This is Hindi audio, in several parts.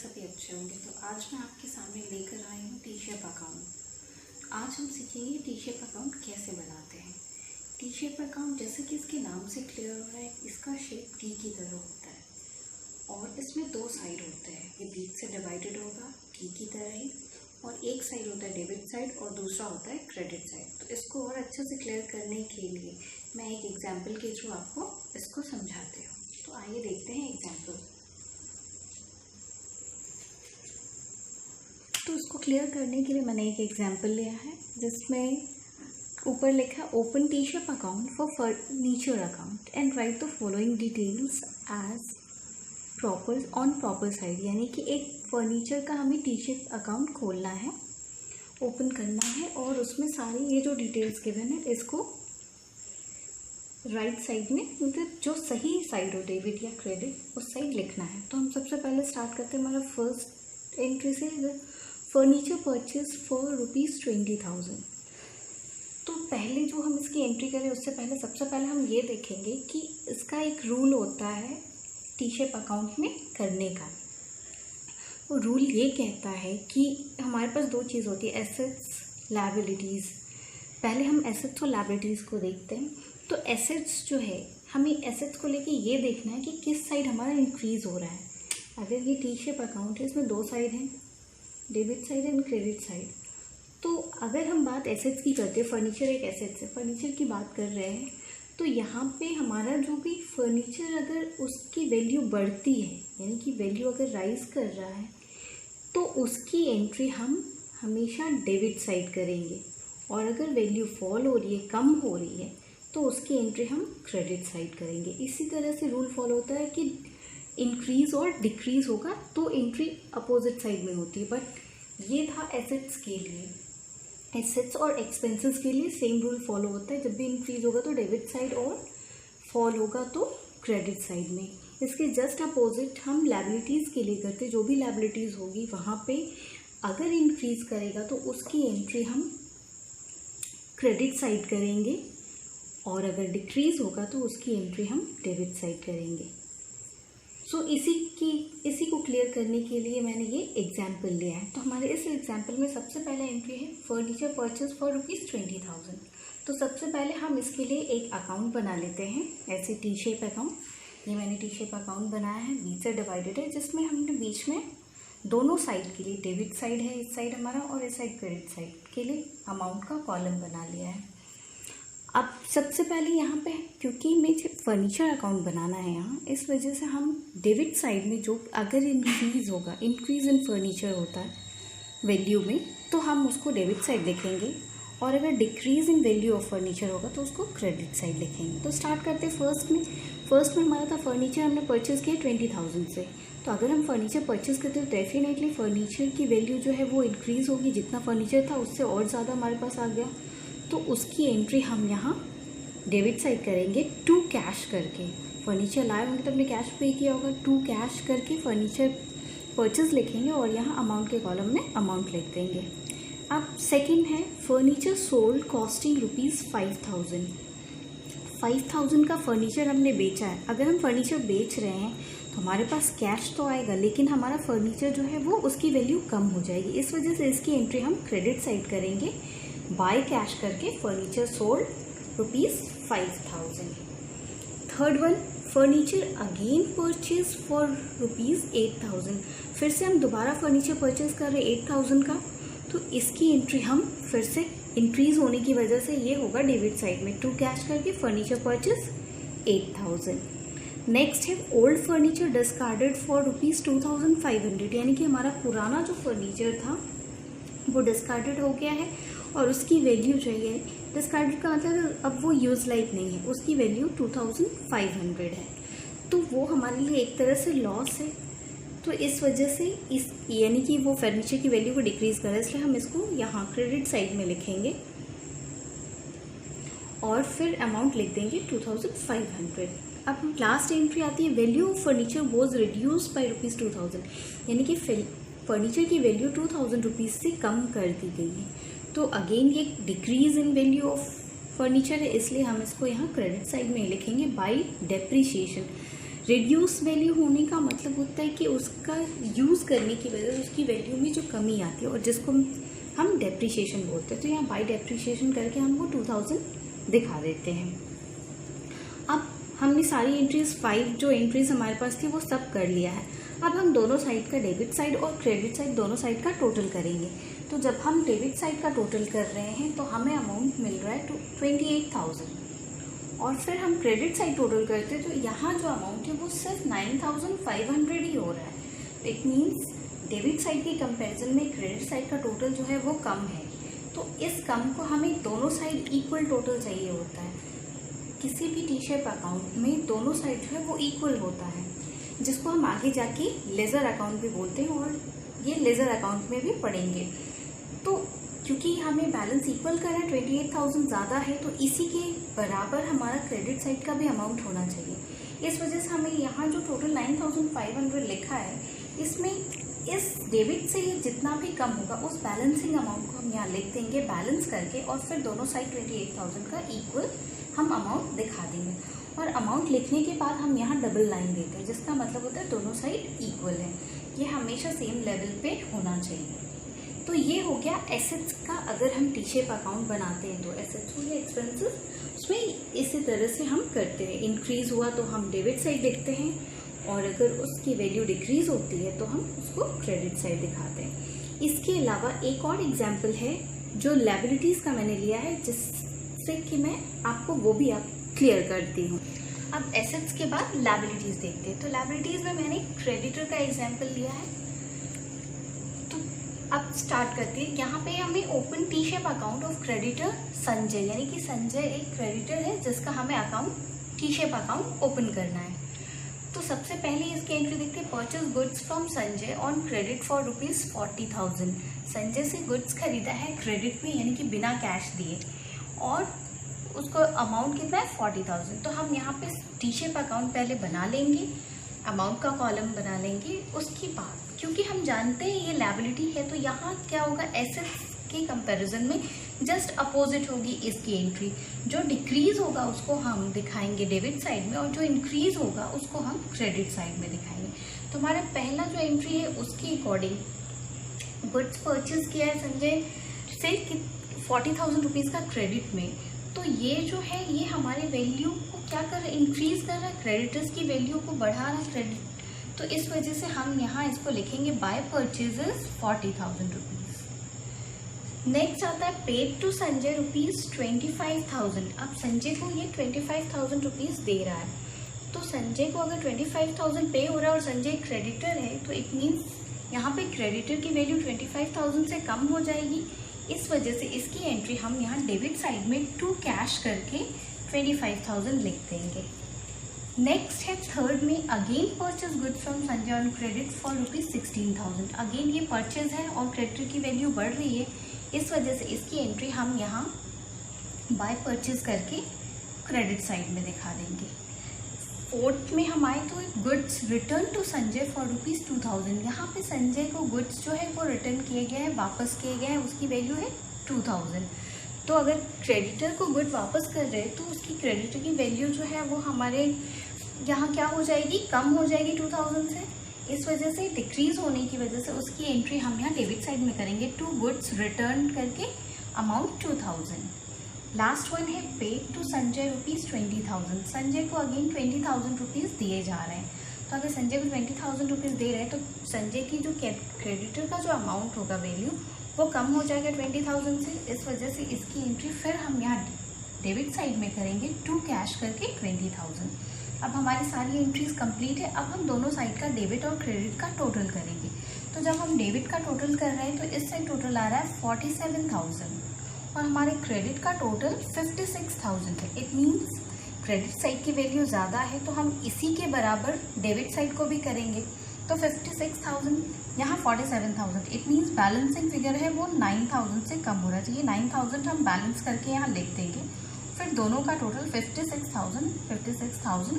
सभी अच्छे होंगे। तो आज मैं आपके सामने लेकर आई हूँ टी शेप अकाउंट। आज हम सीखेंगे टी शेप अकाउंट कैसे बनाते हैं। टी शेप अकाउंट जैसे कि इसके नाम से क्लियर हो रहा है, इसका शेप टी की तरह होता है और इसमें दो साइड होते हैं। ये बीच से डिवाइडेड होगा टी की तरह ही, और एक साइड होता है डेबिट साइड और दूसरा होता है क्रेडिट साइड। तो इसको और अच्छे से क्लियर करने के लिए मैं एक एग्जाम्पल के थ्रू आपको इसको समझाती हूँ। तो आइए देखते हैं एग्जाम्पल। तो इसको क्लियर करने के लिए मैंने एक एग्जाम्पल लिया है जिसमें ऊपर लिखा है open T shape account for furniture account and write the following details as proper on proper side. यानी कि एक फर्नीचर का हमें टी शेप अकाउंट खोलना है, ओपन करना है और उसमें सारी ये जो डिटेल्स गिवन है इसको राइट साइड में, मतलब जो सही साइड हो डेबिट या क्रेडिट उस साइड लिखना है। तो हम सबसे पहले स्टार्ट करते हैं हमारा फर्स्ट एंट्री से, फर्नीचर परचेज फॉर ₹20,000। तो पहले जो हम इसकी एंट्री करें उससे पहले सबसे पहले हम ये देखेंगे कि इसका एक रूल होता है टी शेप अकाउंट में करने का। वो रूल ये कहता है कि हमारे पास दो चीज़ होती है, एसेट्स लायबिलिटीज़। पहले हम एसेट्स और लायबिलिटीज़ को देखते हैं। तो एसेट्स जो है, हमें एसेट्स को लेके ये देखना है कि किस साइड हमारा इंक्रीज़ हो रहा है। अगर ये टी शेप अकाउंट है, इसमें दो साइड हैं, debit side and credit side. तो अगर हम बात एसेट्स की करते हैं, फर्नीचर एक एसेट्स है, फर्नीचर की बात कर रहे हैं, तो यहाँ पे हमारा जो भी फर्नीचर अगर उसकी वैल्यू बढ़ती है, यानी कि वैल्यू अगर राइज कर रहा है, तो उसकी एंट्री हम हमेशा डेबिट साइड करेंगे। और अगर वैल्यू फॉल हो रही है, कम हो रही है, तो उसकी एंट्री हम क्रेडिट साइड करेंगे। इसी तरह से रूल फॉलो होता है कि इंक्रीज़ और डिक्रीज़ होगा तो एंट्री अपोजिट साइड में होती है। बट ये था एसेट्स के लिए। एसेट्स और एक्सपेंसेस के लिए सेम रूल फॉलो होता है, जब भी इंक्रीज़ होगा तो डेबिट साइड और फॉल होगा तो क्रेडिट साइड में। इसके जस्ट अपोजिट हम लायबिलिटीज़ के लिए करते, जो भी लायबिलिटीज़ होगी वहाँ पे अगर इंक्रीज़ करेगा तो उसकी एंट्री हम क्रेडिट साइड करेंगे और अगर डिक्रीज़ होगा तो उसकी एंट्री हम डेबिट साइड करेंगे। सो इसी को क्लियर करने के लिए मैंने ये एग्जाम्पल लिया है। तो हमारे इस एग्जाम्पल में सबसे पहले एंट्री है फर्नीचर परचेज फॉर ₹20,000। तो सबसे पहले हम इसके लिए एक अकाउंट बना लेते हैं, ऐसे टी शेप अकाउंट। ये मैंने टी शेप अकाउंट बनाया है, बीच से डिवाइडेड है, जिसमें हमने बीच में दोनों साइड के लिए, डेबिट साइड है इस साइड हमारा और इस साइड क्रेडिट साइड के लिए अमाउंट का कॉलम बना लिया है। अब सबसे पहले यहाँ पे क्योंकि मुझे फर्नीचर अकाउंट बनाना है यहाँ, इस वजह से हम डेबिट साइड में जो अगर इंक्रीज़ होगा, इंक्रीज़ इन फर्नीचर होता है वैल्यू में, तो हम उसको डेबिट साइड लिखेंगे और अगर decrease in value of furniture होगा तो उसको क्रेडिट साइड लिखेंगे। तो स्टार्ट करते हैं फर्स्ट में हमारा था फर्नीचर हमने परचेज़ किया 20,000 से। तो अगर हम फर्नीचर परचेज़ करते हैं तो डेफिनेटली फर्नीचर की वैल्यू जो है वो इंक्रीज़ होगी, जितना फर्नीचर था उससे और ज़्यादा हमारे पास आ गया, तो उसकी एंट्री हम यहाँ डेबिट साइड करेंगे टू कैश करके। फर्नीचर लाए होंगे तो हमने कैश पे किया होगा, टू कैश करके फर्नीचर परचेज लिखेंगे और यहाँ अमाउंट के कॉलम में अमाउंट लिख देंगे। अब सेकंड है फर्नीचर सोल्ड कॉस्टिंग ₹5,000। 5,000 का फर्नीचर हमने बेचा है। अगर हम फर्नीचर बेच रहे हैं तो हमारे पास कैश तो आएगा, लेकिन हमारा फर्नीचर जो है वो उसकी वैल्यू कम हो जाएगी। इस वजह से इसकी एंट्री हम क्रेडिट साइड करेंगे, बाय कैश करके furniture sold ₹5,000। Third one furniture again purchase for ₹8,000। फिर से हम दोबारा फर्नीचर परचेज कर रहे हैं 8,000 का, तो इसकी एंट्री हम फिर से इंक्रीज होने की वजह से ये होगा डेबिट साइड में, टू कैश करके फर्नीचर परचेज 8,000। नेक्स्ट है ओल्ड फर्नीचर डिस्कार्डेड फॉर ₹2,500। यानी कि हमारा पुराना जो फर्नीचर था वो डिस्कार्डेड हो गया है और उसकी वैल्यू जो है, डिस्कार्डेड का मतलब अब वो यूज़ लाइक नहीं है, उसकी वैल्यू 2,500 है। तो वो हमारे लिए एक तरह से लॉस है। तो इस वजह से यानी कि वो फर्नीचर की वैल्यू को डिक्रीज़ कर रहा है, इसलिए हम इसको यहाँ क्रेडिट साइड में लिखेंगे और फिर अमाउंट लिख देंगे 2,500। अब लास्ट एंट्री आती है value of furniture was reduced by ₹2,000। यानी कि फर्नीचर की वैल्यू 2,000 रुपीज़ से कम कर दी गई है। तो अगेन ये decrease in value of furniture है, इसलिए हम इसको यहाँ क्रेडिट साइड में लिखेंगे बाय डेप्रीशिएशन। रिड्यूस वैल्यू होने का मतलब होता है कि उसका यूज़ करने की वजह से उसकी वैल्यू में जो कमी आती है और जिसको हम डेप्रिसिएशन बोलते हैं। तो यहाँ बाय डेप्रिसिएशन करके हम वो 2000 दिखा देते हैं। अब हमने सारी एंट्रीज 5 जो एंट्रीज हमारे पास थी वो सब कर लिया है। अब हम दोनों साइड का डेबिट साइड और क्रेडिट साइड दोनों साइड का टोटल करेंगे। तो जब हम डेबिट साइड का टोटल कर रहे हैं तो हमें अमाउंट मिल रहा है 28,000 और फिर हम क्रेडिट साइड टोटल करते हैं तो यहाँ जो अमाउंट है वो सिर्फ 9,500 ही हो रहा है। इट मीन्स डेबिट साइड के कंपैरिजन में क्रेडिट साइड का टोटल जो है वो कम है। तो इस कम को हमें दोनों साइड इक्वल टोटल चाहिए होता है। किसी भी टी शेप अकाउंट में दोनों साइड जो है वो इक्वल होता है, जिसको हम आगे जाके लेजर अकाउंट भी बोलते हैं और ये लेजर अकाउंट में भी पढ़ेंगे। तो क्योंकि हमें बैलेंस इक्वल करना है, 28,000 ज़्यादा है, तो इसी के बराबर हमारा क्रेडिट साइड का भी अमाउंट होना चाहिए। इस वजह से हमें यहाँ जो टोटल 9,500 लिखा है, इसमें इस डेबिट से ये जितना भी कम होगा उस बैलेंसिंग अमाउंट को हम यहाँ लिख देंगे बैलेंस करके, और फिर दोनों साइड 28,000 का इक्वल हम अमाउंट दिखा देंगे। और अमाउंट लिखने के बाद हम यहाँ डबल लाइन देते हैं, जिसका मतलब होता है दोनों साइड इक्वल है। ये हमेशा सेम लेवल पे होना चाहिए। तो ये हो गया एसेट्स का। अगर हम टी शेप अकाउंट बनाते हैं तो एसेट्स हो गया, एक्सपेंसेस उसमें इसी तरह से हम करते हैं। इंक्रीज हुआ तो हम डेबिट साइड लिखते हैं, और अगर उसकी वैल्यू डिक्रीज होती है तो हम उसको क्रेडिट साइड दिखाते हैं। इसके अलावा एक और एग्जाम्पल है जो लायबिलिटीज का मैंने लिया है, जिससे कि मैं आपको वो भी आप क्लियर करती हूँ। अब एसेट्स के बाद लायबिलिटीज देखते हैं। तो लायबिलिटीज में मैंने क्रेडिटर का एग्जाम्पल लिया है। तो अब स्टार्ट करते हैं। यहाँ पे हमें open T shape account of creditor Sanjay, यानी कि संजय एक क्रेडिटर है जिसका हमें account T shape account open करना है। तो सबसे पहले इसकी एंट्री देखते हैं। Purchase goods from Sanjay on credit for ₹40,000। Sanjay से गुड्स खरीदा है क्रेडिट में, यानी कि बिना कैश दिए, और उसको अमाउंट कितना है 40,000। तो हम यहाँ पे टी शेप अकाउंट पहले बना लेंगे, अमाउंट का कॉलम बना लेंगे। उसके बाद क्योंकि हम जानते हैं ये लायबिलिटी है, तो यहाँ क्या होगा, एसेट्स के कंपैरिजन में जस्ट अपोजिट होगी इसकी एंट्री। जो डिक्रीज होगा उसको हम दिखाएंगे डेबिट साइड में, और जो इंक्रीज होगा उसको हम क्रेडिट साइड में दिखाएंगे। तो हमारा पहला जो एंट्री है उसके अकॉर्डिंग गुड्स परचेज किया है संजय से 40,000 रुपीज़ का क्रेडिट में। तो ये जो है ये हमारे वैल्यू को क्या कर रहा है, इंक्रीज कर रहा है, क्रेडिटर्स की वैल्यू को बढ़ा रहा है क्रेडिट। तो इस वजह से हम यहाँ इसको लिखेंगे बाय परचेजेस 40,000 रुपीज़। नेक्स्ट आता है पेड टू संजय ₹25,000। अब संजय को ये 25,000 रुपीज़ दे रहा है। तो संजय को अगर 25,000 पे हो रहा है और संजय क्रेडिटर है, तो इट मीन्स यहाँ पे क्रेडिटर की वैल्यू 25,000 से कम हो जाएगी। इस वजह से इसकी एंट्री हम यहाँ डेबिट साइड में टू कैश करके 25,000 लिख देंगे। नेक्स्ट है थर्ड में again purchase good from Sanjay on credit for ₹16,000। Again ये परचेज है और क्रेडिटर की वैल्यू बढ़ रही है, इस वजह से इसकी एंट्री हम यहाँ बाय परचेज करके क्रेडिट साइड में दिखा देंगे। फोर्थ में हम आए तो goods return to Sanjay for ₹2,000। यहाँ पे संजय को गुड्स जो है वो रिटर्न किए गए हैं, वापस किए गए हैं, उसकी वैल्यू है 2,000। तो अगर क्रेडिटर को गुड वापस कर रहे हैं तो उसकी क्रेडिटर की वैल्यू जो है वो हमारे यहाँ क्या हो जाएगी, कम हो जाएगी 2,000 से। इस वजह से डिक्रीज होने की वजह से उसकी एंट्री हम यहाँ डेबिट साइड में करेंगे टू गुड्स रिटर्न करके अमाउंट 2,000। लास्ट वन है पेड टू संजय ₹20,000। संजय को अगेन 20,000 रुपीज़ दिए जा रहे हैं। तो अगर संजय को 20,000 रुपीज़ दे रहे हैं तो संजय की जो क्रेडिटर का जो अमाउंट होगा वैल्यू वो कम हो जाएगा 20,000 से। इस वजह से इसकी एंट्री फिर हम यहाँ डेबिट साइड में करेंगे टू कैश करके 20,000। अब हमारी सारी एंट्रीज कंप्लीट है। अब हम दोनों साइड का डेबिट और क्रेडिट का टोटल करेंगे। तो जब हम डेबिट का टोटल कर रहे हैं तो इस साइड टोटल आ रहा है 47,000 और हमारे क्रेडिट का टोटल 56,000 है। इट मीन्स क्रेडिट साइड की वैल्यू ज़्यादा है, तो हम इसी के बराबर डेबिट साइड को भी करेंगे। तो 56,000 यहाँ 47,000, इट मीन्स बैलेंसिंग फिगर है वो 9,000 से कम हो रहा चाहिए। 9,000 हम बैलेंस करके यहाँ लिख देंगे, फिर दोनों का टोटल 56,000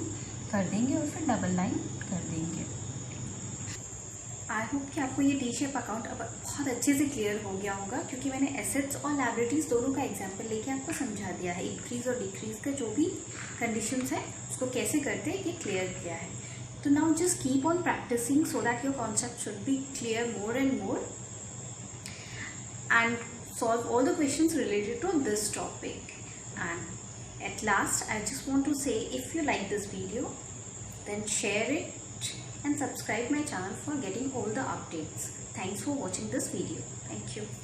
कर देंगे और फिर डबल लाइन कर देंगे। आई होप कि आपको ये टी शेप अकाउंट अब बहुत अच्छे से क्लियर हो गया होगा, क्योंकि मैंने एसेट्स और लायबिलिटीज़ दोनों का एग्जांपल लेके आपको समझा दिया है। इंक्रीज और डिक्रीज का जो भी कंडीशंस है उसको कैसे करते हैं ये क्लियर किया है। So now just keep on practicing so that your concept should be clear more and more, and solve all the questions related to this topic. And at last, I just want to say, if you like this video, then share it and subscribe my channel for getting all the updates. Thanks for watching this video. Thank you.